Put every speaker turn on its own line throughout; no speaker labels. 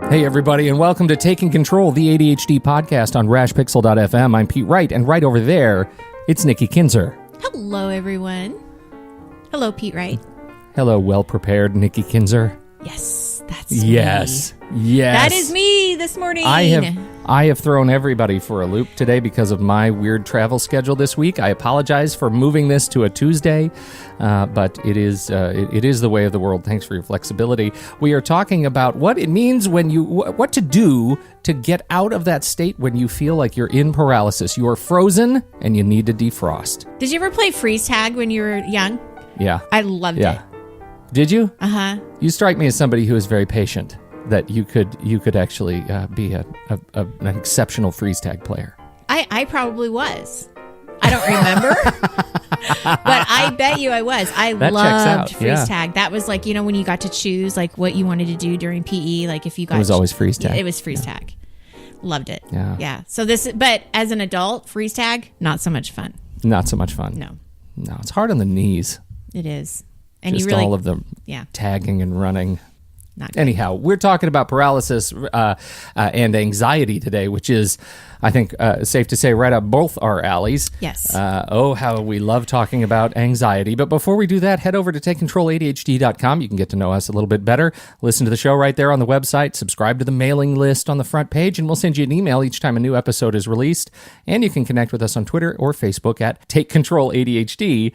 Hey, everybody, and welcome to Taking Control, the ADHD podcast on rashpixel.fm. I'm Pete Wright, and right over there, it's Nikki Kinzer.
Hello, everyone. Hello, Pete Wright.
Hello, well-prepared Nikki Kinzer.
Yes, that's
Yes.
That is me this morning.
I have thrown everybody for a loop today because of my weird travel schedule this week. I apologize for moving this to a Tuesday, but it is the way of the world. Thanks for your flexibility. We are talking about what it means what to do to get out of that state when you feel like you're in paralysis. You are frozen and you need to defrost.
Did you ever play freeze tag when you were young?
Yeah.
I loved it.
Did you?
Uh-huh.
You strike me as somebody who is very patient, that you could actually be an exceptional freeze tag player.
I probably was. I don't remember, but I bet you I was.
That
loved
checks out.
freeze tag. That was like, when you got to choose like what you wanted to do during PE. Like if you got,
it was always freeze tag.
It was freeze tag. Loved it.
Yeah.
So but as an adult, freeze tag, not so much fun.
Not so much fun.
No,
it's hard on the knees.
It is. And
just
you really,
all of the tagging and running.
Not good.
Anyhow, we're talking about paralysis and anxiety today, which is, I think, safe to say, right up both our alleys.
Yes.
How we love talking about anxiety. But before we do that, head over to TakeControlADHD.com. You can get to know us a little bit better. Listen to the show right there on the website. Subscribe to the mailing list on the front page, and we'll send you an email each time a new episode is released. And you can connect with us on Twitter or Facebook at TakeControlADHD.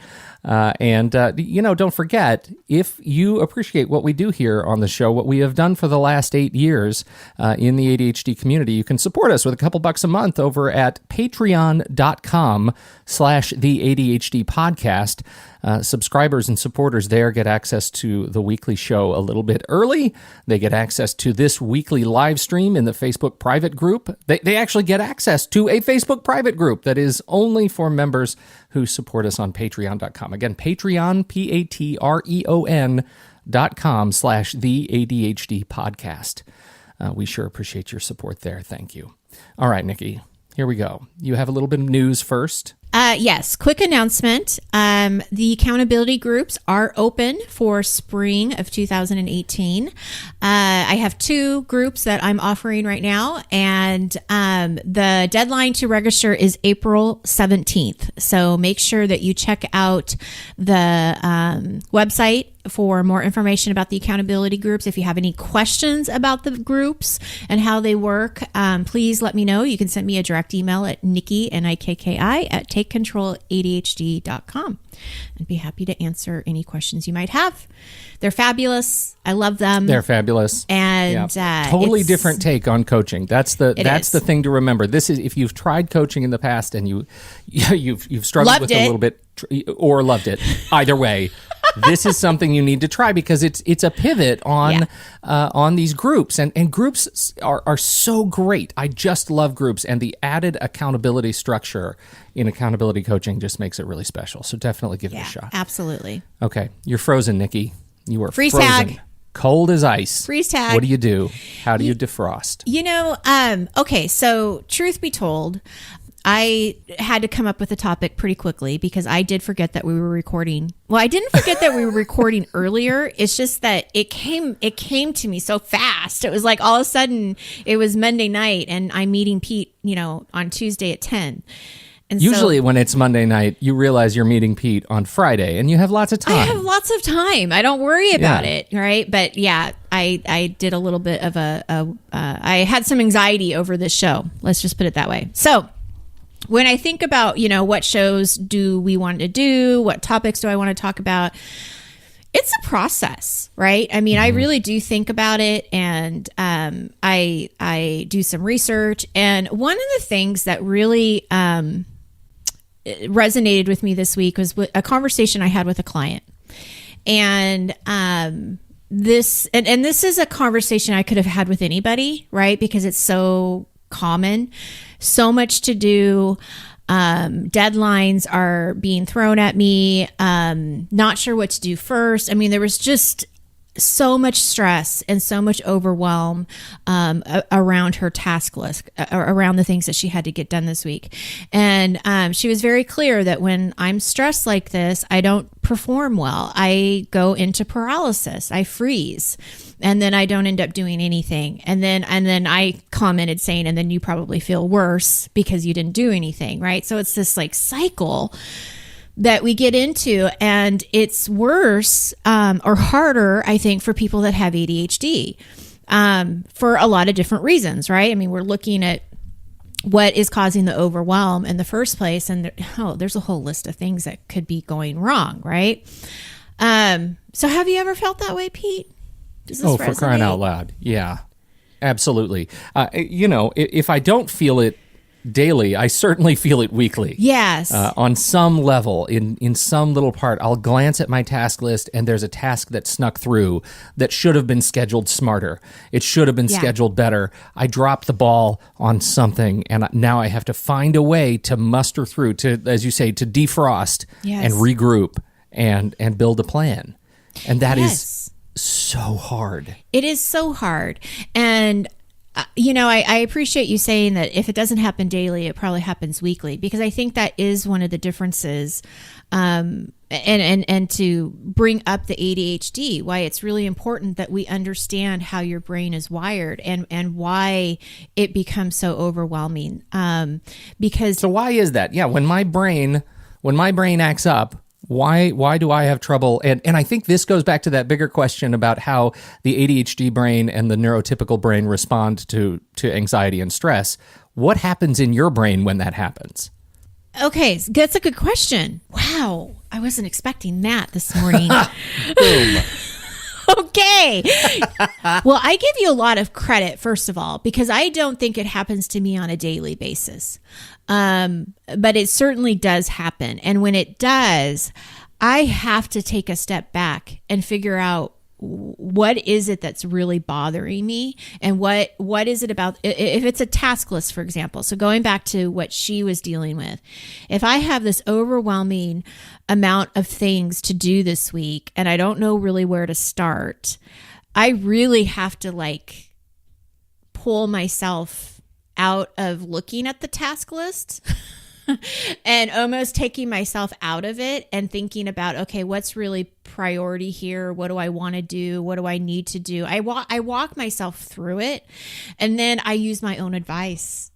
Don't forget, if you appreciate what we do here on the show, what we have done for the last 8 years in the ADHD community, you can support us with a couple bucks a month over at patreon.com/the ADHD podcast. Subscribers and supporters there get access to the weekly show a little bit early. They get access to this weekly live stream in the Facebook private group. They actually get access to a Facebook private group that is only for members who support us on patreon.com. Again, Patreon, patreon.com/the ADHD podcast. We sure appreciate your support there. Thank you. All right, Nikki, here we go. You have a little bit of news first.
Yes. Quick announcement. The accountability groups are open for spring of 2018. I have 2 groups that I'm offering right now, and the deadline to register is April 17th. So make sure that you check out the website for more information about the accountability groups. If you have any questions about the groups and how they work, please let me know. You can send me a direct email at Nikki, Nikki, at TakeControlADHD.com. I'd be happy to answer any questions you might have. They're fabulous. I love them.
They're fabulous.
And
totally different take on coaching. That's the thing to remember. This is, if you've tried coaching in the past and you've struggled with it a little bit or loved it, either way, this is something you need to try because it's a pivot on these groups, and groups are so great. I just love groups, and the added accountability structure in accountability coaching just makes it really special. So definitely give it a shot.
Absolutely.
Okay, you're frozen, Nikki. You are
freeze
frozen.
Tag.
Cold as ice.
Freeze tag.
What do you do? How do you defrost?
Okay, so truth be told, I had to come up with a topic pretty quickly because I did forget that we were recording. Well, I didn't forget that we were recording earlier. It's just that it came to me so fast. It was like all of a sudden it was Monday night and I'm meeting Pete, on Tuesday at 10. And
usually when it's Monday night, you realize you're meeting Pete on Friday and you have lots of time.
I have lots of time. I don't worry about it, right? But I did a little bit of I had some anxiety over this show. Let's just put it that way. So when I think about, what shows do we want to do? What topics do I want to talk about? It's a process, right? I mean, I really do think about it, and I do some research. And one of the things that really resonated with me this week was a conversation I had with a client. And this is a conversation I could have had with anybody, right? Because it's so common, so much to do. Deadlines are being thrown at me. Not sure what to do first. I mean, there was just so much stress and so much overwhelm around her task list, around the things that she had to get done this week. And she was very clear that when I'm stressed like this, I don't perform well. I go into paralysis. I freeze. and then I don't end up doing anything. And then I commented saying, and then you probably feel worse because you didn't do anything, right? So it's this like cycle that we get into, and it's worse or harder, I think, for people that have ADHD for a lot of different reasons, right? I mean, we're looking at what is causing the overwhelm in the first place, and there's a whole list of things that could be going wrong, right? So have you ever felt that way, Pete? Does this resonate?
For crying out loud. Yeah, absolutely. If I don't feel it daily, I certainly feel it weekly.
Yes.
On some level, in some little part, I'll glance at my task list and there's a task that snuck through that should have been scheduled smarter. It should have been scheduled better. I dropped the ball on something, and now I have to find a way to muster through, to, as you say, to defrost and regroup and build a plan. And that is so hard. It is so hard. And I appreciate you saying that if it doesn't happen daily, it probably happens weekly, because I think that is one of the differences. And to bring up the ADHD, why it's really important that we understand how your brain is wired and why it becomes so overwhelming. So why is that? Yeah, when my brain acts up, why do I have trouble? And I think this goes back to that bigger question about how the ADHD brain and the neurotypical brain respond to anxiety and stress. What happens in your brain when that happens? Okay, that's a good question. Wow, I wasn't expecting that this morning. Boom. Okay. Well, I give you a lot of credit, first of all, because I don't think it happens to me on a daily basis. But it certainly does happen. And when it does, I have to take a step back and figure out what is it that's really bothering me, and what is it about, if it's a task list, for example. So going back to what she was dealing with, if I have this overwhelming amount of things to do this week and I don't know really where to start, I really have to pull myself out of looking at the task list and almost taking myself out of it and thinking about, okay, what's really priority here? What do I want to do? What do I need to do? I walk myself through it, and then I use my own advice.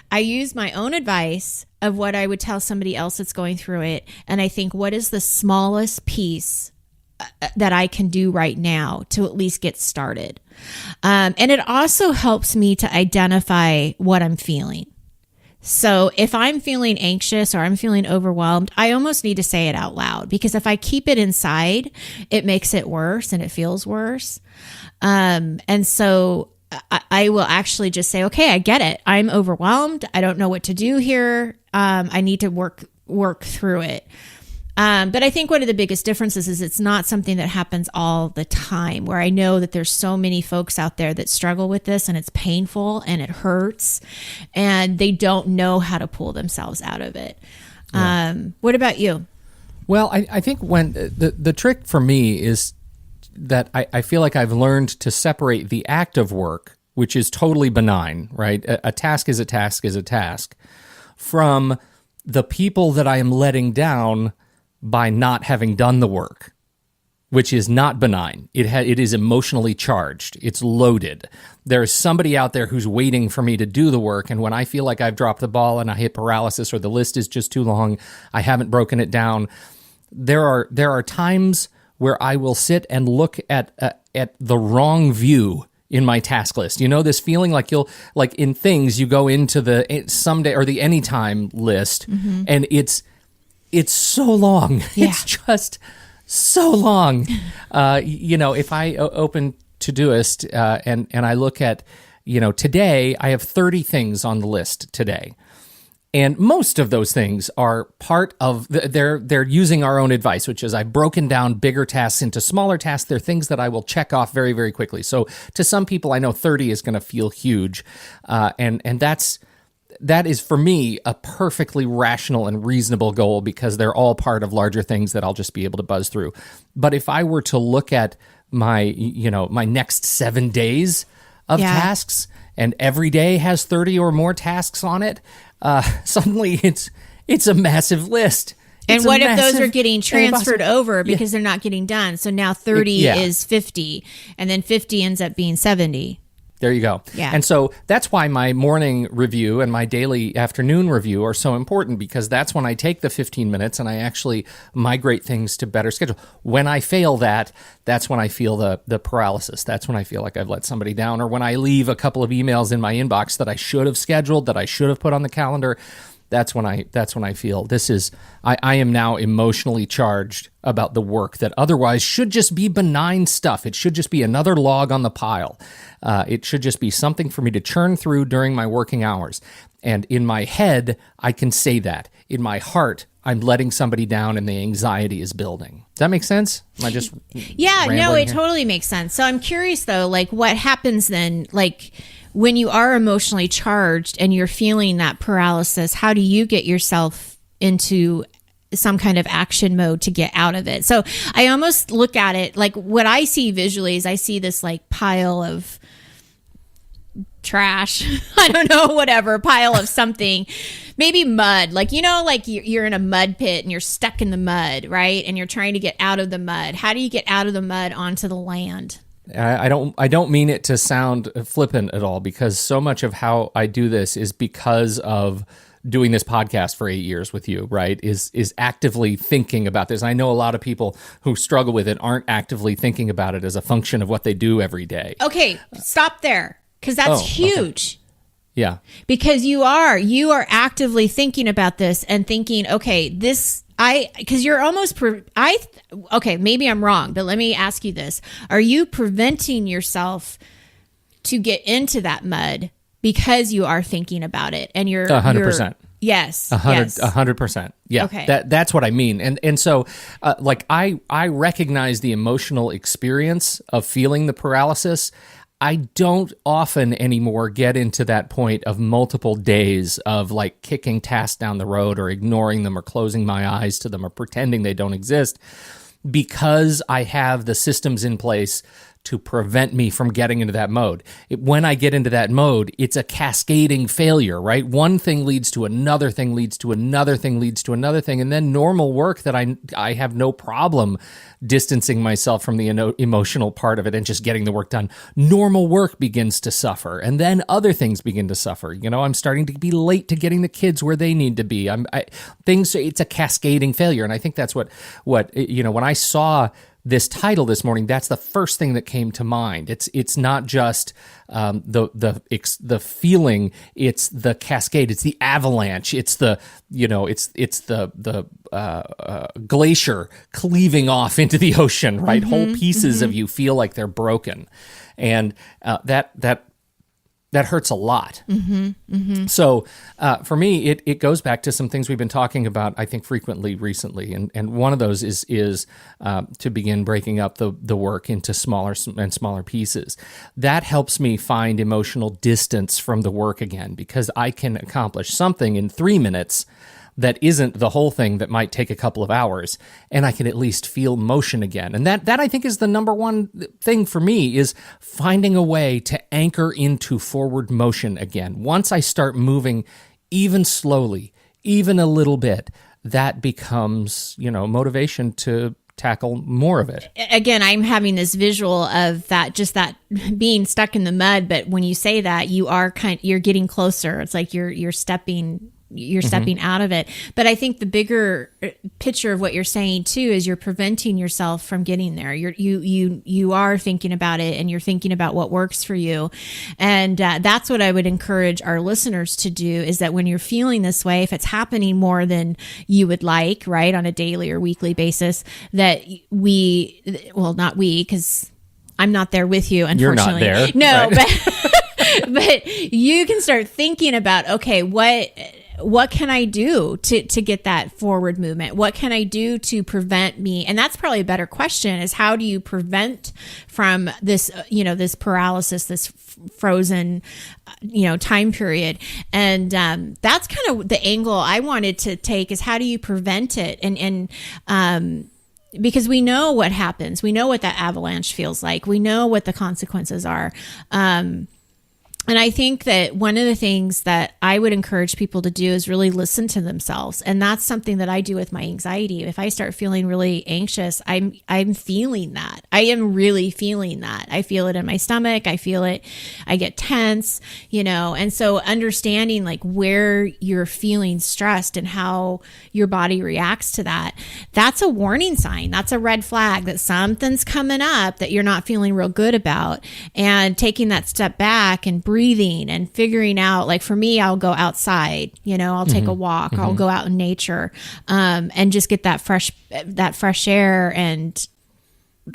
I use my own advice of what I would tell somebody else that's going through it, and I think, what is the smallest piece that I can do right now to at least get started? And it also helps me to identify what I'm feeling. So if I'm feeling anxious or I'm feeling overwhelmed, I almost need to say it out loud, because if I keep it inside, it makes it worse and it feels worse. And so I will actually just say, okay, I get it. I'm overwhelmed. I don't know what to do here. I need to work through it. But I think one of the biggest differences is it's not something that happens all the time, where I know that there's so many folks out there that struggle with this, and it's painful and it hurts, and they don't know how to pull themselves out of it. Yeah. What about you? Well, I think when the trick for me is that I feel like I've learned to separate the act of work, which is totally benign, right? A task is a task is a task, from the people that I am letting down by not having done the work, which is not benign. It is emotionally charged. It's loaded. There's somebody out there who's waiting for me to do the work, and when I feel like I've dropped the ball and I hit paralysis, or the list is just too long, I haven't broken it down, there are times where I will sit and look at the wrong view in my task list. You know, this feeling like in things, you go into the someday or the anytime list, and it's so long. Yeah. It's just so long. If I open Todoist and I look at, today, I have 30 things on the list today. And most of those things are part of, they're using our own advice, which is I've broken down bigger tasks into smaller tasks. They're things that I will check off very, very quickly. So to some people, I know 30 is going to feel huge. And that is, for me, a perfectly rational and reasonable goal, because they're all part of larger things that I'll just be able to buzz through. But if I were to look at my next 7 days of tasks, and every day has 30 or more tasks on it, suddenly it's a massive list.
And
It's a
what if those
massive
are getting transferred
impossible-
over because they're not getting done? So now 30
Yeah.
is 50, and then 50 ends up being 70.
There you go.
Yeah.
And so that's why my morning review and my daily afternoon review are so important, because that's when I take the 15 minutes and I actually migrate things to better schedule. When I fail that, that's when I feel the paralysis. That's when I feel like I've let somebody down, or when I leave a couple of emails in my inbox that I should have scheduled, that I should have put on the calendar. That's when I feel I am now emotionally charged about the work that otherwise should just be benign stuff. It should just be another log on the pile. It should just be something for me to churn through during my working hours. And in my head, I can say that. In my heart, I'm letting somebody down and the anxiety is building. Does that make sense? Am I just
Yeah, no,
rambling
it
here?
totally makes sense. So I'm curious though, like what happens then, like when you are emotionally charged and you're feeling that paralysis, how do you get yourself into some kind of action mode to get out of it? So I almost look at it like what I see visually is I see this like pile of trash. I don't know, whatever, pile of something, maybe mud, like, you know, like you're in a mud pit and you're stuck in the mud, right? And you're trying to get out of the mud. How do you get out of the mud onto the land?
I don't mean it to sound flippant at all, because so much of how I do this is because of doing this podcast for 8 years with you, right? Is actively thinking about this. I know a lot of people who struggle with it aren't actively thinking about it as a function of what they do every day.
Okay, stop there, because that's huge.
Okay. Yeah.
Because you are actively thinking about this and thinking, okay, because you're almost, okay, maybe I'm wrong, but let me ask you this. Are you preventing yourself to get into that mud because you are thinking about it and you're
100%.
Yes.
100%. Yeah.
Okay.
That's what I mean. And so like I recognize the emotional experience of feeling the paralysis. I don't often anymore get into that point of multiple days of like kicking tasks down the road or ignoring them or closing my eyes to them or pretending they don't exist, because I have the systems in place to prevent me from getting into that mode. When I get into that mode, it's a cascading failure, right? One thing leads to another thing, leads to another thing, leads to another thing. And then normal work that I have no problem distancing myself from the emotional part of it and just getting the work done. Normal work begins to suffer. And then other things begin to suffer. You know, I'm starting to be late to getting the kids where they need to be. It's a cascading failure. And I think that's what, you know, when I saw this title this morning, that's the first thing that came to mind. It's not just the feeling, it's the cascade, it's the avalanche, it's the glacier cleaving off into the ocean, right? Whole pieces of you feel like they're broken, and that hurts a lot. So for me, it goes back to some things we've been talking about, I think, frequently recently. And one of those is to begin breaking up the work into smaller and smaller pieces. That helps me find emotional distance from the work again, because I can accomplish something in 3 minutes that isn't the whole thing that might take a couple of hours, and I can at least feel motion again. And that I think is the number one thing for me, is finding a way to anchor into forward motion again. Once I start moving even slowly, even a little bit, that becomes, motivation to tackle more of it.
Again, I'm having this visual of that being stuck in the mud, but when you say that, you're getting closer. It's like you're stepping out of it. But I think the bigger picture of what you're saying too is you're preventing yourself from getting there. You are thinking about it, and you're thinking about what works for you. And that's what I would encourage our listeners to do, is that when you're feeling this way, if it's happening more than you would like, right, on a daily or weekly basis, that not we, because I'm not there with you, unfortunately.
You're not there.
No,
right?
but you can start thinking about, okay, what can I do to get that forward movement? What can I do to prevent me? And that's probably a better question, is how do you prevent from this, this paralysis, this frozen, time period? And that's kind of the angle I wanted to take, is how do you prevent it? And because we know what happens. We know what that avalanche feels like. We know what the consequences are. And I think that one of the things that I would encourage people to do is really listen to themselves. And that's something that I do with my anxiety. If I start feeling really anxious, I'm feeling that. I am really feeling that. I feel it in my stomach. I feel it. I get tense, and so understanding like where you're feeling stressed and how your body reacts to that, that's a warning sign. That's a red flag that something's coming up that you're not feeling real good about. And taking that step back and breathing and figuring out, like for me, I'll go outside, I'll take a walk, I'll go out in nature, and just get that fresh air and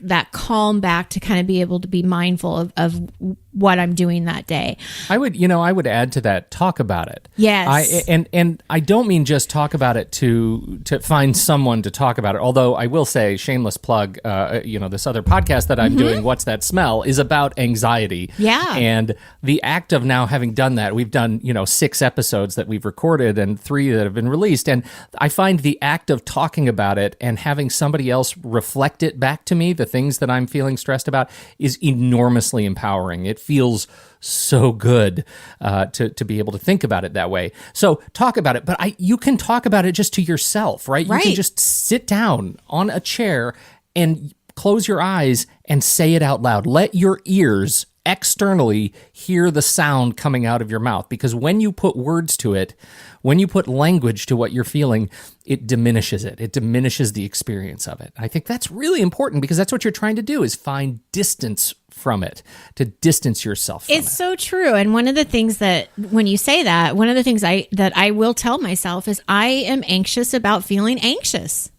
that calm back to kind of be able to be mindful of what I'm doing that day.
I would add to that, talk about it.
Yes.
And I don't mean just talk about it to find someone to talk about it. Although I will say, shameless plug, this other podcast that I'm doing, What's That Smell, is about anxiety.
Yeah.
And the act of now having done that, we've done, 6 episodes that we've recorded and 3 that have been released. And I find the act of talking about it and having somebody else reflect it back to me, the things that I'm feeling stressed about, is enormously empowering. It feels so good to be able to think about it that way. So talk about it, but you can talk about it just to yourself, right? You can just sit down on a chair and close your eyes and say it out loud. Let your ears externally hear the sound coming out of your mouth, because when you put words to it, when you put language to what you're feeling, it diminishes it. It diminishes the experience of it. I think that's really important, because that's what you're trying to do, is find distance from it, to distance yourself from it.
It's so true. And one of the things that, when you say that, one of the things that I will tell myself is I am anxious about feeling anxious.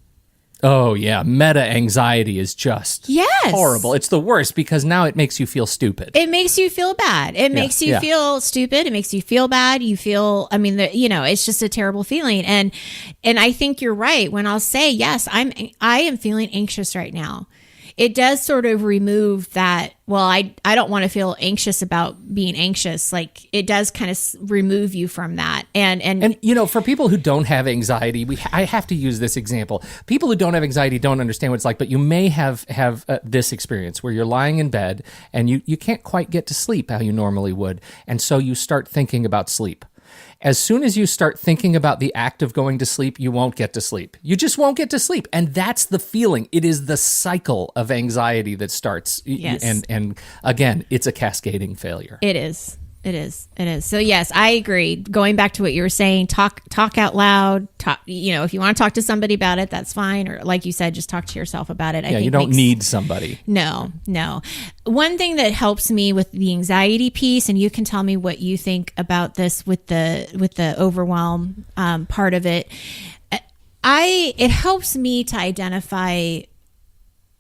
Oh, yeah. Meta anxiety is just
yes.
horrible. It's the worst, because now it makes you feel stupid.
It makes you feel bad. It makes you feel stupid. It makes you feel bad. You feel, it's just a terrible feeling. And I think you're right when I'll say, yes, I am feeling anxious right now. It does sort of remove that, well, I don't want to feel anxious about being anxious. Like, it does kind of remove you from that. And
for people who don't have anxiety, I have to use this example. People who don't have anxiety don't understand what it's like, but you may have this experience where you're lying in bed and you can't quite get to sleep how you normally would. And so you start thinking about sleep. As soon as you start thinking about the act of going to sleep, you won't get to sleep. You just won't get to sleep. And that's the feeling. It is the cycle of anxiety that starts.
Yes.
And again, it's a cascading failure.
It is. It is. So yes, I agree. Going back to what you were saying, talk out loud. If you want to talk to somebody about it, that's fine. Or like you said, just talk to yourself about it.
I think you don't need somebody.
No. One thing that helps me with the anxiety piece, and you can tell me what you think about this with the overwhelm part of it. It helps me to identify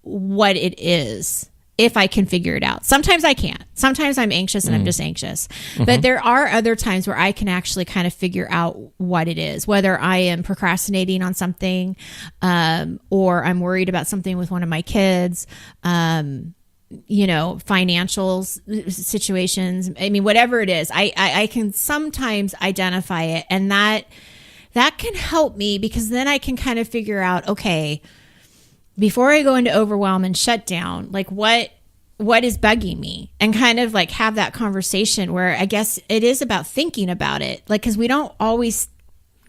what it is, if I can figure it out. Sometimes I can't. Sometimes I'm anxious and I'm just anxious. But there are other times where I can actually kind of figure out what it is, whether I am procrastinating on something, or I'm worried about something with one of my kids, financial situations. I mean, whatever it is, I can sometimes identify it, and that can help me, because then I can kind of figure out, okay, before I go into overwhelm and shut down, like what is bugging me, and kind of like have that conversation where I guess it is about thinking about it. Like, cause we don't always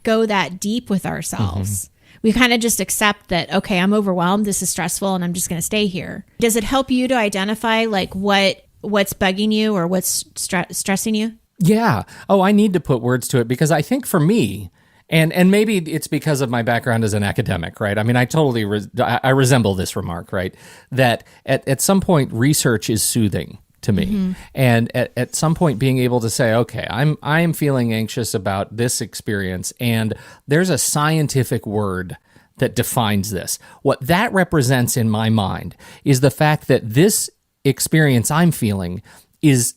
go that deep with ourselves. We kind of just accept that, okay, I'm overwhelmed. This is stressful and I'm just going to stay here. Does it help you to identify like what's bugging you or what's stressing you?
Yeah. Oh, I need to put words to it, because I think for me, and maybe it's because of my background as an academic, right? I mean, I totally I resemble this remark, right? That at some point, research is soothing to me, and at some point, being able to say, okay, I'm feeling anxious about this experience, and there's a scientific word that defines this. What that represents in my mind is the fact that this experience I'm feeling is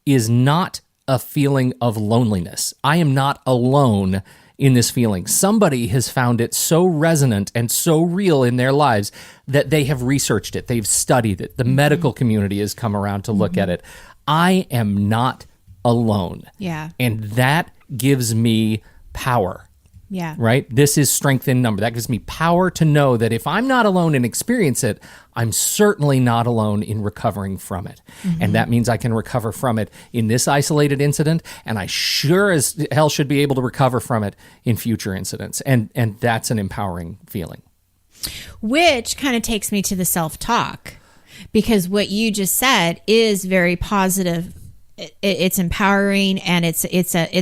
not a feeling of loneliness. I am not alone in this feeling. Somebody has found it so resonant and so real in their lives that they have researched it. They've studied it. The medical community has come around to look at it. I am not alone.
Yeah.
And that gives me power.
Yeah.
Right? This is strength in number. That gives me power to know that if I'm not alone and experience it, I'm certainly not alone in recovering from it. And that means I can recover from it in this isolated incident, and I sure as hell should be able to recover from it in future incidents. And that's an empowering feeling.
Which kind of takes me to the self-talk, because what you just said is very positive. It's empowering, and it's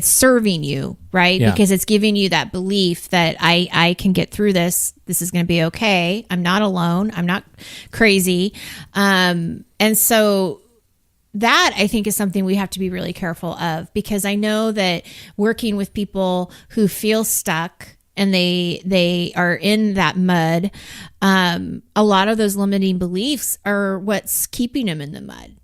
serving you, right?
Yeah.
Because it's giving you that belief that I can get through this. This is going to be okay. I'm not alone. I'm not crazy. And so that, I think, is something we have to be really careful of, because I know that working with people who feel stuck and they are in that mud, a lot of those limiting beliefs are what's keeping them in the mud.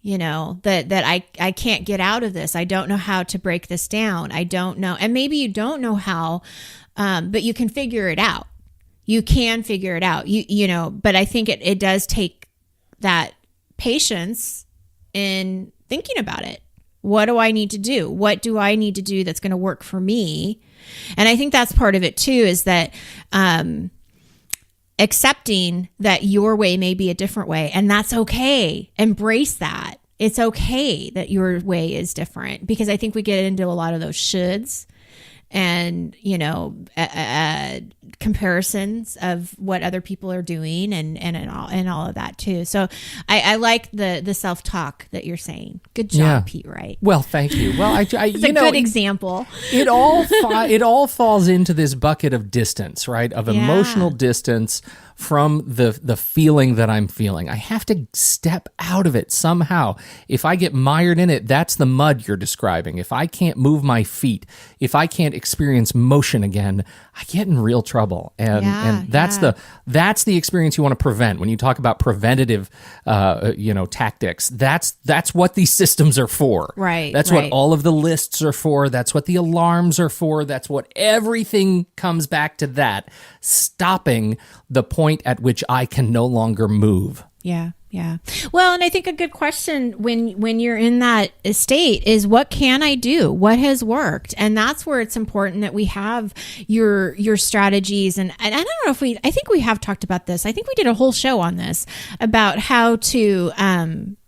You know, that I can't get out of this. I don't know how to break this down. I don't know. And maybe you don't know how, but you can figure it out. You can figure it out. You know, but I think it does take that patience in thinking about it. What do I need to do? What do I need to do that's going to work for me? And I think that's part of it too, is that, accepting that your way may be a different way, and that's okay. Embrace that. It's okay that your way is different, because I think we get into a lot of those shoulds and, you know, comparisons of what other people are doing and all of that too. So I like the self-talk that you're saying. Good job, Pete Wright.
Well, thank you. Well, it's
a good example.
It all falls into this bucket of distance, right? Of emotional distance from the feeling that I'm feeling. I have to step out of it somehow. If I get mired in it, that's the mud you're describing. If I can't move my feet, if I can't experience motion again, I get in real trouble. And that's the experience you want to prevent. When you talk about preventative tactics, that's what these systems are for.
Right.
That's what all of the lists are for. That's what the alarms are for. That's what everything comes back to, that stopping the point at which I can no longer move.
Yeah. Yeah. Well, and I think a good question when you're in that state is, what can I do? What has worked? And that's where it's important that we have your strategies. And I don't know if I think we have talked about this. I think we did a whole show on this about how to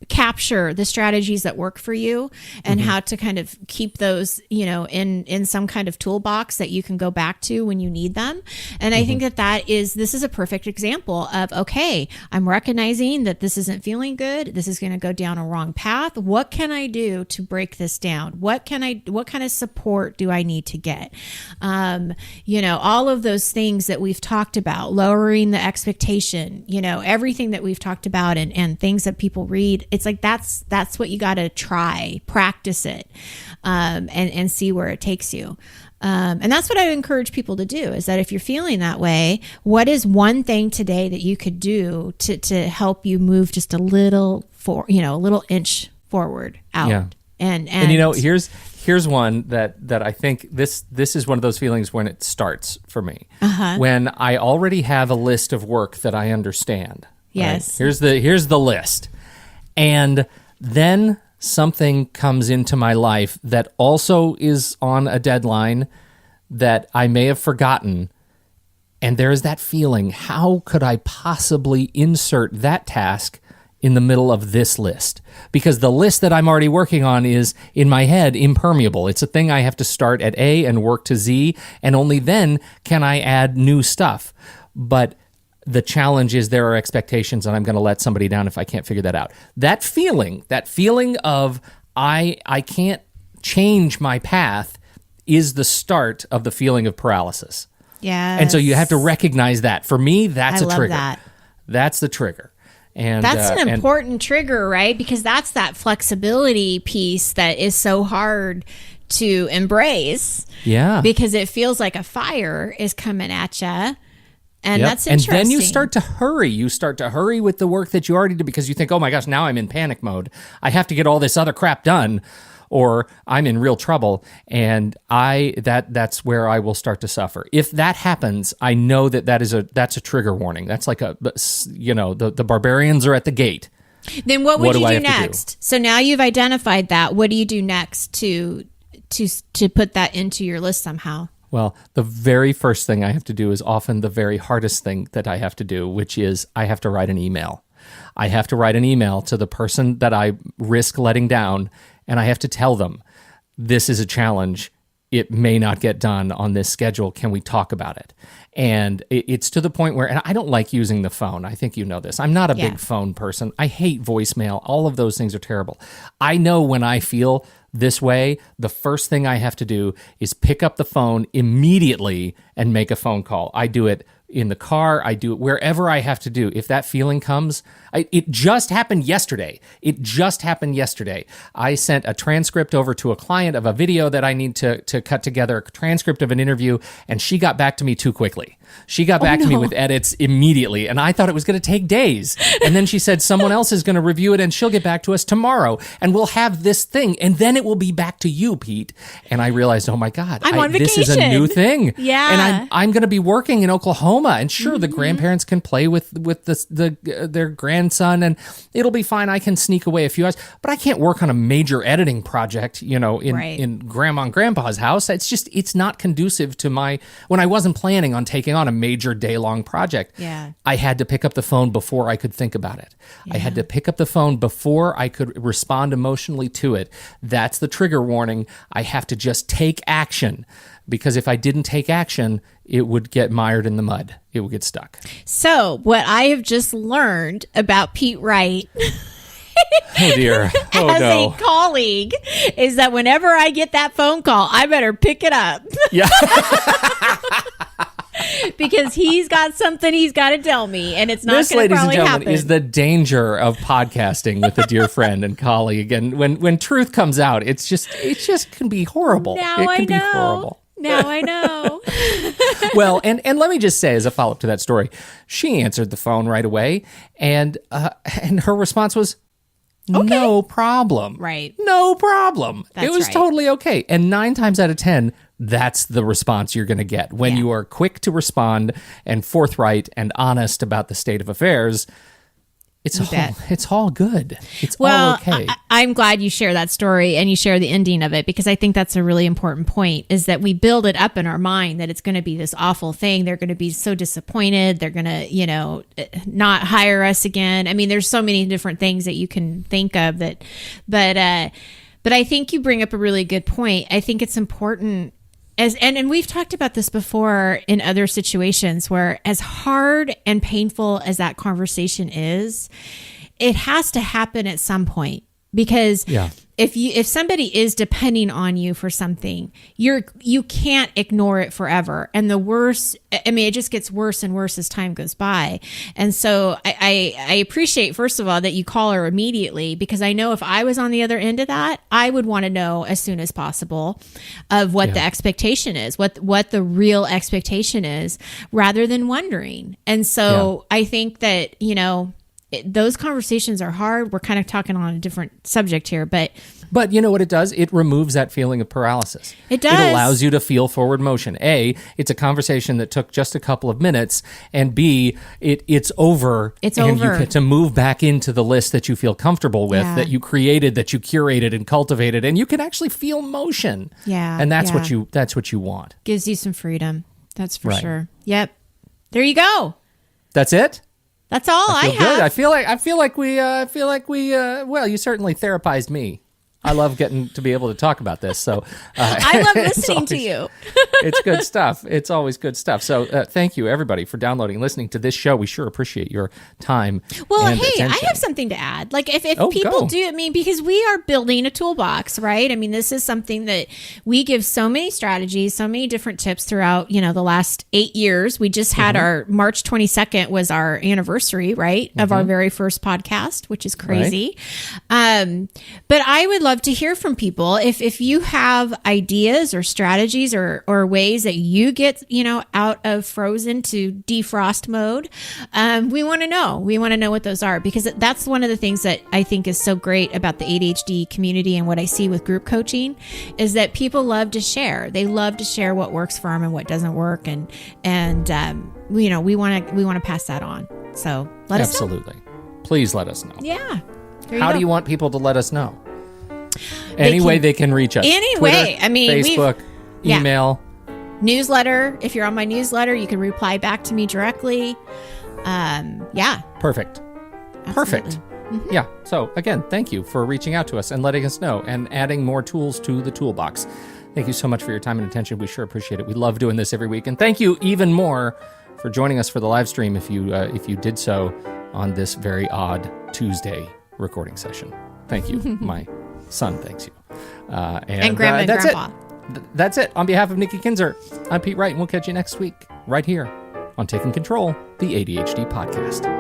capture the strategies that work for you, and how to kind of keep those, you know, in some kind of toolbox that you can go back to when you need them. And I think this is a perfect example of, okay, I'm recognizing that this isn't feeling good. This is going to go down a wrong path. What can I do to break this down? What kind of support do I need to get? All of those things that we've talked about, lowering the expectation, you know, everything that we've talked about, and things that people read. It's like, that's what you got to try, practice it, and see where it takes you. And that's what I encourage people to do, is that if you're feeling that way, what is one thing today that you could do to help you move just a little a little inch forward out? Yeah. And
you know, here's one that I think this is one of those feelings when it starts for me. When I already have a list of work that I understand.
Yes.
Right? Here's the list. And then something comes into my life that also is on a deadline that I may have forgotten. And there's that feeling, how could I possibly insert that task in the middle of this list? Because the list that I'm already working on is, in my head, impermeable. It's a thing I have to start at A and work to Z, and only then can I add new stuff. But the challenge is there are expectations, and I'm going to let somebody down if I can't figure that out. That feeling of I can't change my path is the start of the feeling of paralysis.
Yeah.
And so you have to recognize that. For me, that's a trigger.
That.
That's the trigger. And
that's an important trigger, right? Because that's that flexibility piece that is so hard to embrace. Yeah. Because it feels like a fire is coming at you. And that's interesting.
And then you start to hurry. You start to hurry with the work that you already did, because you think, oh my gosh, now I'm in panic mode. I have to get all this other crap done, or I'm in real trouble. And that's where I will start to suffer. If that happens, I know that's a trigger warning. That's like the barbarians are at the gate.
Then what would you do next? So now you've identified that. What do you do next to put that into your list somehow?
Well, the very first thing I have to do is often the very hardest thing that I have to do, which is I have to write an email. I have to write an email to the person that I risk letting down, and I have to tell them, this is a challenge. It may not get done on this schedule. Can we talk about it? And it's to the point where, and I don't like using the phone. I think you know this. I'm not a big phone person. I hate voicemail. All of those things are terrible. I know when I feel this way, the first thing I have to do is pick up the phone immediately and make a phone call. I do it in the car. I do it wherever I have to do. If that feeling comes, it just happened yesterday. I sent a transcript over to a client of a video that I need to cut together, a transcript of an interview, and she got back to me too quickly. She got back to me with edits immediately, and I thought it was going to take days. And then she said someone else is going to review it, and she'll get back to us tomorrow, and we'll have this thing, and then it will be back to you, Pete. And I realized, oh my God,
I'm on vacation.
This is a new thing.
Yeah.
And I'm going to be working in Oklahoma, and sure, the grandparents can play with their grandson, and it'll be fine. I can sneak away a few hours, but I can't work on a major editing project, in grandma and grandpa's house. It's not conducive to when I wasn't planning on taking on a major day-long project.
Yeah.
I had to pick up the phone before I could think about it. Yeah. I had to pick up the phone before I could respond emotionally to it. That's the trigger warning. I have to just take action, because if I didn't take action, it would get mired in the mud. It would get stuck.
So what I have just learned about Pete Wright
oh dear. Oh
as
no.
a colleague is that whenever I get that phone call, I better pick it up.
Yeah.
Because he's got something he's got to tell me, and it's not going to probably
happen. This, ladies and gentlemen,
happen.
is the danger of podcasting with a dear friend and colleague. And when truth comes out, it just can be horrible.
Now
it
I
can
know.
be horrible.
Now I know.
Well, and let me just say, as a follow-up to that story, she answered the phone right away, and her response was, no problem.
Right.
No problem.
That's
it was
right.
totally okay. And 9 times out of 10, that's the response you're going to get. When you are quick to respond and forthright and honest about the state of affairs, it's all good. It's all okay.
I'm glad you share that story and you share the ending of it, because I think that's a really important point, is that we build it up in our mind that it's going to be this awful thing. They're going to be so disappointed. They're going to, not hire us again. I mean, there's so many different things that you can think of but I think you bring up a really good point. I think it's important. And we've talked about this before in other situations where, as hard and painful as that conversation is, it has to happen at some point, because if somebody is depending on you for something, you can't ignore it forever. And it just gets worse and worse as time goes by. And so I appreciate, first of all, that you call her immediately, because I know if I was on the other end of that, I would want to know as soon as possible of what the expectation is, what the real expectation is, rather than wondering. And so I think that, those conversations are hard. We're kind of talking on a different subject here, but
you know what it does? It removes that feeling of paralysis.
It does.
It allows you to feel forward motion. A, it's a conversation that took just a couple of minutes, and B, it's over.
It's
and
over.
You get to move back into the list that you feel comfortable with, that you created, that you curated and cultivated, and you can actually feel motion.
Yeah.
And that's what you want.
Gives you some freedom. That's for sure. Yep. There you go.
That's it?
That's all I have.
Good. I feel like we well, you certainly therapized me. I love getting to be able to talk about this. So
I love listening to you.
It's good stuff. It's always good stuff. So thank you, everybody, for downloading and listening to this show. We sure appreciate your time.
Well,
and
hey,
attention.
I have something to add. Like if people do, because we are building a toolbox, right? I mean, this is something that we give so many strategies, so many different tips throughout, the last 8 years. We just had our March 22nd was our anniversary, right? Of our very first podcast, which is crazy. Right. But I would love to hear from people. If you have ideas or strategies or ways that you get, out of frozen to defrost mode, we want to know. We want to know what those are, because that's one of the things that I think is so great about the ADHD community, and what I see with group coaching is that people love to share. They love to share what works for them and what doesn't work, and we want to pass that on. So let us know.
Absolutely. Please let us know.
Yeah.
How do you want people to let us know? Any way they can reach us.
Any
Twitter,
way. I mean,
Facebook, email.
Newsletter. If you're on my newsletter, you can reply back to me directly. Yeah.
Perfect.
Absolutely.
Perfect. Yeah. So again, thank you for reaching out to us and letting us know and adding more tools to the toolbox. Thank you so much for your time and attention. We sure appreciate it. We love doing this every week. And thank you even more for joining us for the live stream if you did so on this very odd Tuesday recording session. Thank you. My son thanks you.
And Grandma and
that's
Grandpa.
That's it. On behalf of Nikki Kinzer, I'm Pete Wright, and we'll catch you next week right here on Taking Control, the ADHD podcast.